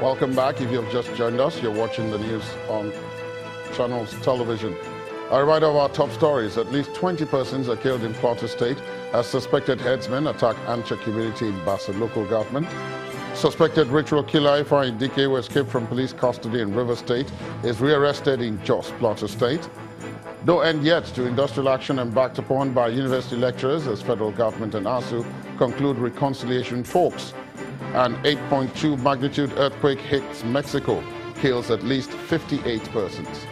Welcome back. If you've just joined us, you're watching the news on Channels Television. A reminder of our top stories. At least 20 persons are killed in Plateau State as suspected headsmen attack Ancha community in Bassa local government. Suspected ritual killer Ifeanyi Dike, who escaped from police custody in River State, is rearrested in Jos, Plateau State. No end yet to industrial action embarked upon by university lecturers as federal government and ASU conclude reconciliation talks. An 8.2 magnitude earthquake hits Mexico, kills at least 58 persons.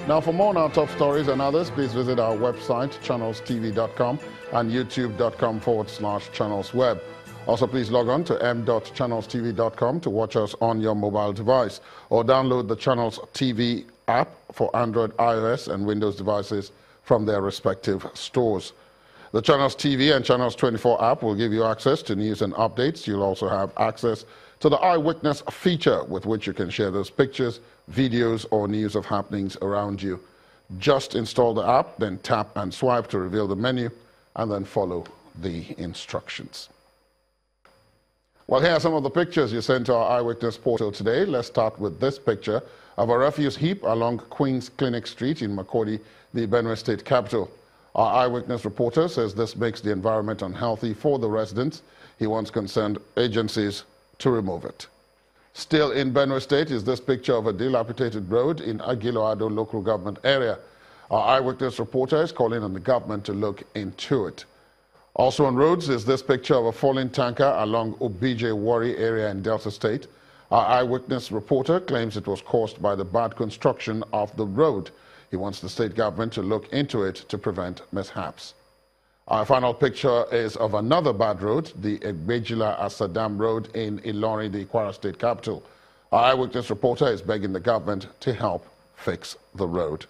Now, for more on our top stories and others, please visit our website, channelstv.com and youtube.com/channelsweb. Also, please log on to m.channelstv.com to watch us on your mobile device or download the Channels TV app for Android, iOS, and Windows devices from their respective stores. The Channels TV and Channels 24 app will give you access to news and updates. You'll also have access to the Eyewitness feature with which you can share those pictures, videos, or news of happenings around you. Just install the app, then tap and swipe to reveal the menu, and then follow the instructions. Well, here are some of the pictures you sent to our Eyewitness portal today. Let's start with this picture of a refuse heap along Queen's Clinic Street in Makurdi, the Benue State capital. Our Eyewitness reporter says this makes the environment unhealthy for the residents. He wants concerned agencies to remove it. Still in Benue State is this picture of a dilapidated road in Agiloado local government area. Our Eyewitness reporter is calling on the government to look into it. Also on roads is this picture of a falling tanker along Obije Wari area in Delta State. Our Eyewitness reporter claims it was caused by the bad construction of the road. He wants the state government to look into it to prevent mishaps. Our final picture is of another bad road, the Egbejila Asadam Road in Ilorin, the Kwara State capital. Our Eyewitness reporter is begging the government to help fix the road.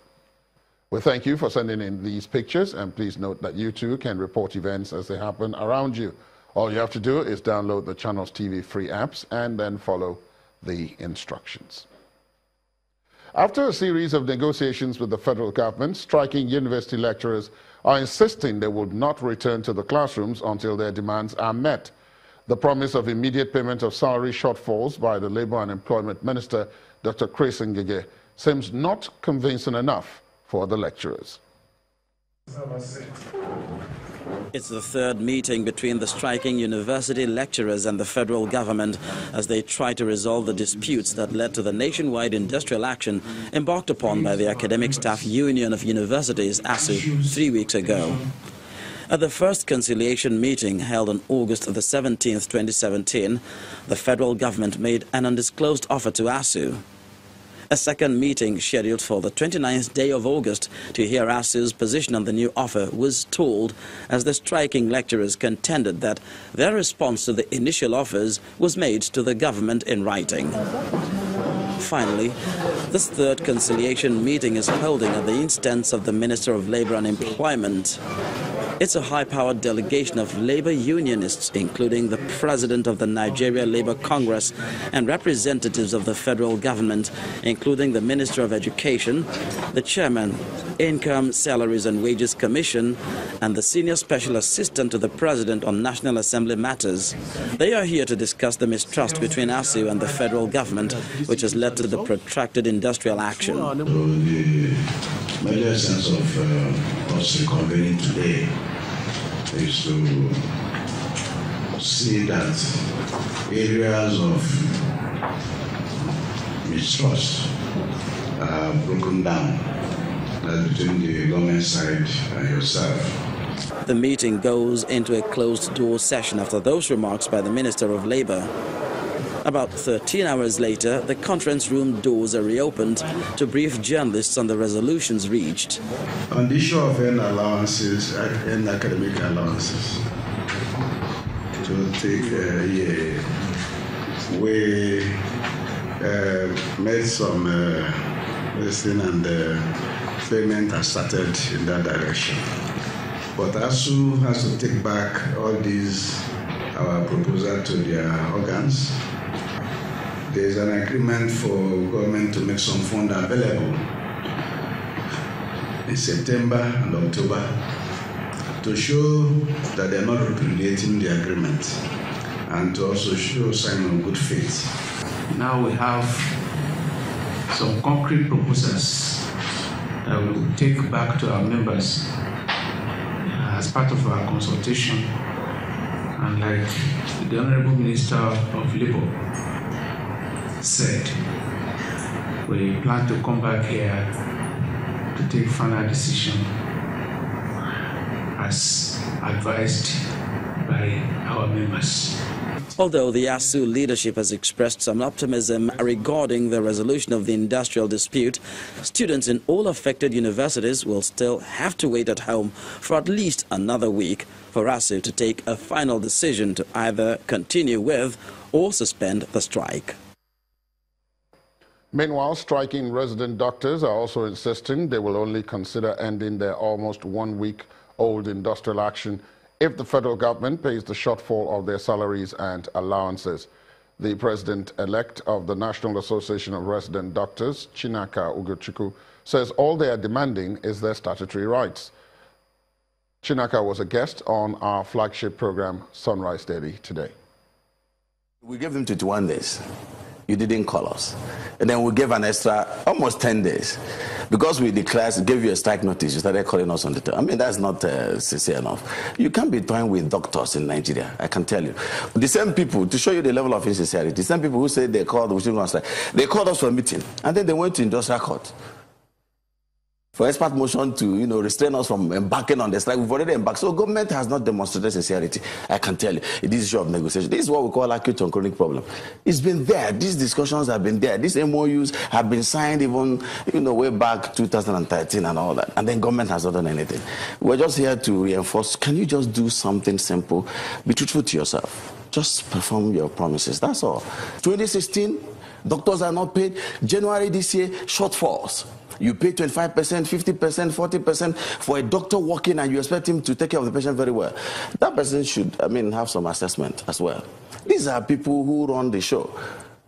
We thank you for sending in these pictures, and please note that you too can report events as they happen around you. All you have to do is download the Channels TV free apps and then follow the instructions. After a series of negotiations with the federal government, striking university lecturers are insisting they will not return to the classrooms until their demands are met. The promise of immediate payment of salary shortfalls by the Labour and Employment Minister, Dr. Chris Ngige, seems not convincing enough for the lecturers. It's the third meeting between the striking university lecturers and the federal government as they try to resolve the disputes that led to the nationwide industrial action embarked upon by the Academic Staff Union of Universities, ASU, 3 weeks ago. At the first conciliation meeting held on August the 17th, 2017, the federal government made an undisclosed offer to ASU. A second meeting scheduled for the 29th day of August to hear ASU's position on the new offer was stalled as the striking lecturers contended that their response to the initial offers was made to the government in writing. Finally, this third conciliation meeting is holding at the instance of the Minister of Labour and Employment. It's a high-powered delegation of labor unionists, including the president of the Nigeria Labour Congress and representatives of the federal government, including the Minister of Education, the chairman, Income, Salaries and Wages Commission, and the senior special assistant to the president on National Assembly matters. They are here to discuss the mistrust between ASU and the federal government, which has led to the protracted industrial action. The major sense of us reconvening today is to see that areas of mistrust are broken down between the government side and yourself. The meeting goes into a closed-door session after those remarks by the Minister of Labour. About 13 hours later, the conference room doors are reopened to brief journalists on the resolutions reached. On the issue of end allowances and academic allowances, to take a year, we made some listening and payment has started in that direction. But ASU has to take back all these, our proposal to their organs. There is an agreement for government to make some fund available in September and October to show that they're not repudiating the agreement and to also show a sign of good faith. Now we have some concrete proposals that we will take back to our members as part of our consultation. And like the Honorable Minister of Labour said, we plan to come back here to take final decision as advised by our members. Although the ASU leadership has expressed some optimism regarding the resolution of the industrial dispute, students in all affected universities will still have to wait at home for at least another week for ASU to take a final decision to either continue with or suspend the strike. Meanwhile, striking resident doctors are also insisting they will only consider ending their almost 1 week-old industrial action if the federal government pays the shortfall of their salaries and allowances. The president-elect of the National Association of Resident Doctors, Chinaka Ugochukwu, says all they are demanding is their statutory rights. Chinaka was a guest on our flagship program, Sunrise Daily, today. We gave them 21 days. You didn't call us. And then we gave an extra almost 10 days. Because we declared, gave you a strike notice, you started calling us on the time. I mean, that's not sincere enough. You can't be toying with doctors in Nigeria, I can tell you. The same people, to show you the level of insincerity, the same people who said they called, we shouldn't go on strike, they called us for a meeting, and then they went to industrial court for expert motion to, restrain us from embarking on the strike. We've already embarked. So government has not demonstrated sincerity, I can tell you. It is issue of negotiation. This is what we call acute and chronic problem. It's been there. These discussions have been there. These MOUs have been signed even, way back 2013 and all that. And then government has not done anything. We're just here to reinforce. Can you just do something simple? Be truthful to yourself. Just perform your promises. That's all. 2016, doctors are not paid. January this year, shortfalls. You pay 25%, 50%, 40% for a doctor working and you expect him to take care of the patient very well. That person should, have some assessment as well. These are people who run the show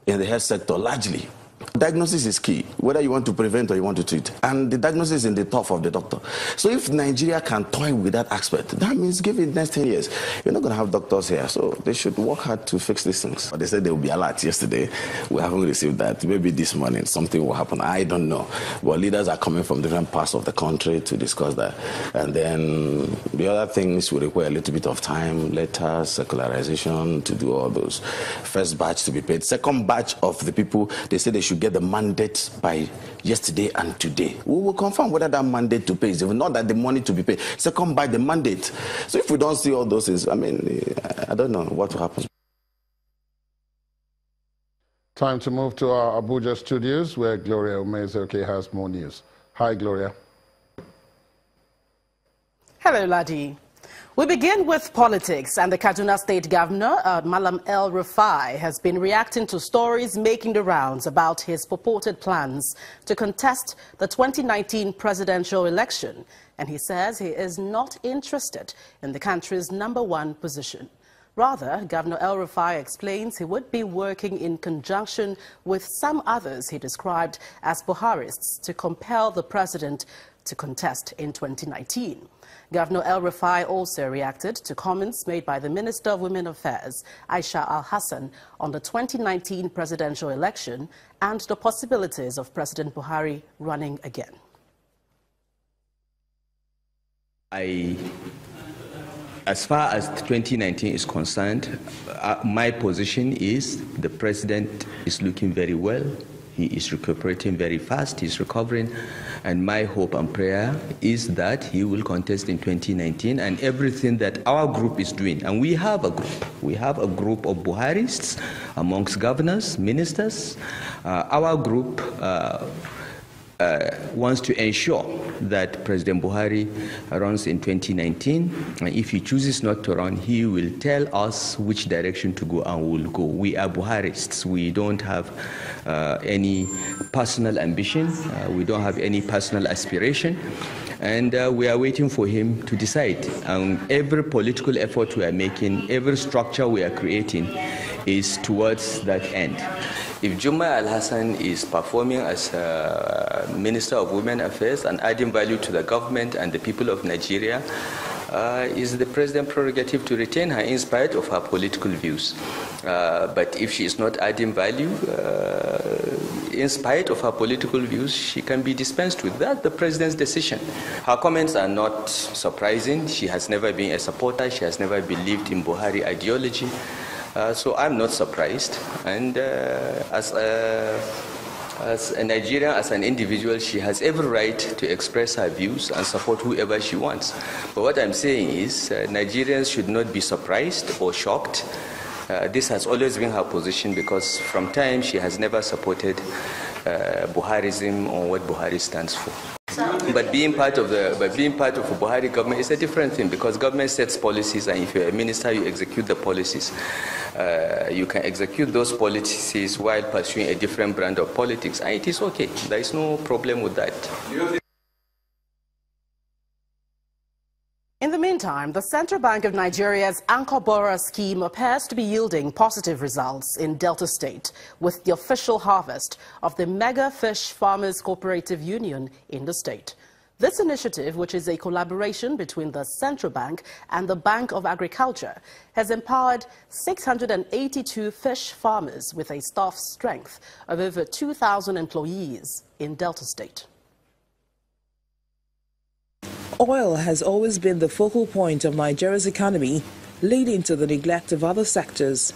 in the health sector largely. Diagnosis is key, whether you want to prevent or you want to treat. And the diagnosis is in the top of the doctor. So if Nigeria can toy with that aspect, that means give it the next 10 years. You're not going to have doctors here, so they should work hard to fix these things. But they said there will be a lot yesterday. We haven't received that. Maybe this morning something will happen. I don't know. But leaders are coming from different parts of the country to discuss that. And then the other things will require a little bit of time, letters, secularization, to do all those. First batch to be paid. Second batch of the people, they say they should get the mandate by yesterday and today. We will confirm whether that mandate to pay is even not that the money to be paid. Second, by the mandate. So if we don't see all those things, I don't know what will happen. Time to move to our Abuja studios where Gloria Umezoke has more news. Hi, Gloria. Hello, Ladi. We begin with politics, and the Kaduna State Governor, Malam El-Rufai, has been reacting to stories making the rounds about his purported plans to contest the 2019 presidential election, and he says he is not interested in the country's #1 position. Rather, Governor El-Rufai explains he would be working in conjunction with some others he described as Buharists to compel the president to contest in 2019. Governor El-Rufai also reacted to comments made by the Minister of Women Affairs, Aisha Al-Hassan, on the 2019 presidential election and the possibilities of President Buhari running again. As far as 2019 is concerned, my position is the president is looking very well. He is recuperating very fast. He's recovering. And my hope and prayer is that he will contest in 2019 and everything that our group is doing. And we have a group. We have a group of Buharists amongst governors, ministers. Our group wants to ensure that President Buhari runs in 2019. And if he chooses not to run, he will tell us which direction to go and we'll go. We are Buharists. We don't have any personal ambition. We don't have any personal aspiration. And we are waiting for him to decide. And every political effort we are making, every structure we are creating is towards that end. If Juma Al-Hassan is performing as a Minister of Women Affairs and adding value to the government and the people of Nigeria, is the president's prerogative to retain her in spite of her political views. But if she is not adding value, in spite of her political views, she can be dispensed with. That's the president's decision. Her comments are not surprising. She has never been a supporter. She has never believed in Buhari ideology. So I'm not surprised. And as a Nigerian, as an individual, she has every right to express her views and support whoever she wants. But what I'm saying is Nigerians should not be surprised or shocked. This has always been her position, because from time she has never supported Buharism or what Buhari stands for. But being part of a Buhari government is a different thing, because government sets policies, and if you're a minister, you execute the policies. You can execute those policies while pursuing a different brand of politics, and it is okay. There is no problem with that. In the meantime, the Central Bank of Nigeria's anchor borrower scheme appears to be yielding positive results in Delta State, with the official harvest of the Mega Fish Farmers Cooperative Union in the state. This initiative, which is a collaboration between the Central Bank and the Bank of Agriculture, has empowered 682 fish farmers with a staff strength of over 2,000 employees in Delta State. Oil has always been the focal point of Nigeria's economy, leading to the neglect of other sectors.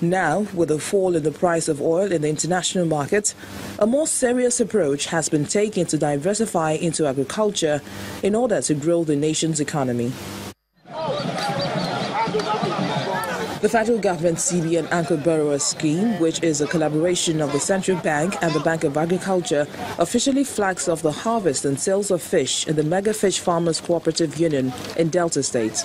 Now, with a fall in the price of oil in the international market, a more serious approach has been taken to diversify into agriculture in order to grow the nation's economy. The federal government's CBN Anchor Borrower Scheme, which is a collaboration of the Central Bank and the Bank of Agriculture, officially flags off the harvest and sales of fish in the Mega Fish Farmers Cooperative Union in Delta State.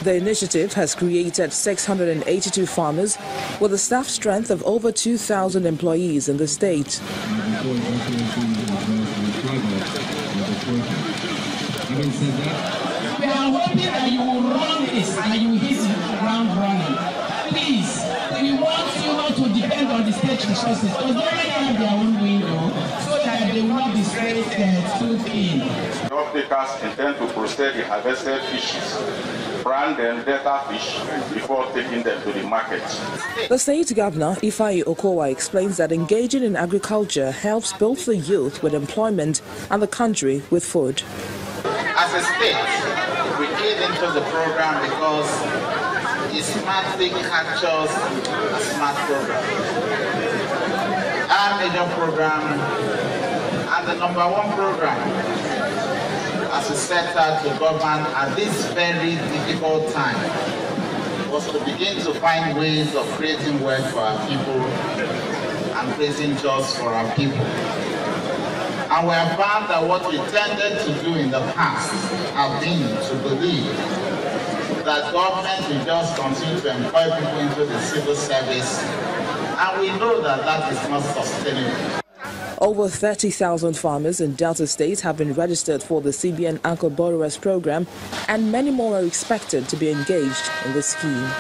The initiative has created 682 farmers with a staff strength of over 2,000 employees in the state. We are hoping that you will run this and you will hit the ground running. Please, we want you not to depend on the state resources, because they already have their own window, so that they will not be stressed too thin. Off-takers intend to process the harvested fishes, brand them better fish before taking them to the market. The state governor, Ifeanyi Okowa, explains that engaging in agriculture helps both the youth with employment and the country with food. As a state, we keyed into the program because it smartly captures a smart program. Our major program and the #1 program, as we set out to govern at this very difficult time, was to begin to find ways of creating work for our people and creating jobs for our people. And we have found that what we tended to do in the past have been to believe that government will just continue to employ people into the civil service, and we know that that is not sustainable. Over 30,000 farmers in Delta State have been registered for the CBN Anchor Borrowers Program, and many more are expected to be engaged in the scheme.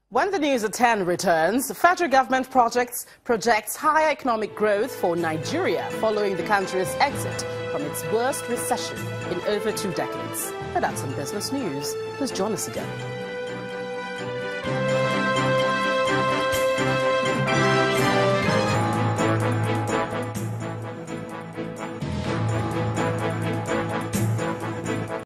When the news at 10 returns, the federal government projects higher economic growth for Nigeria following the country's exit from its worst recession in over 2 decades. And that's some business news. Please join us again.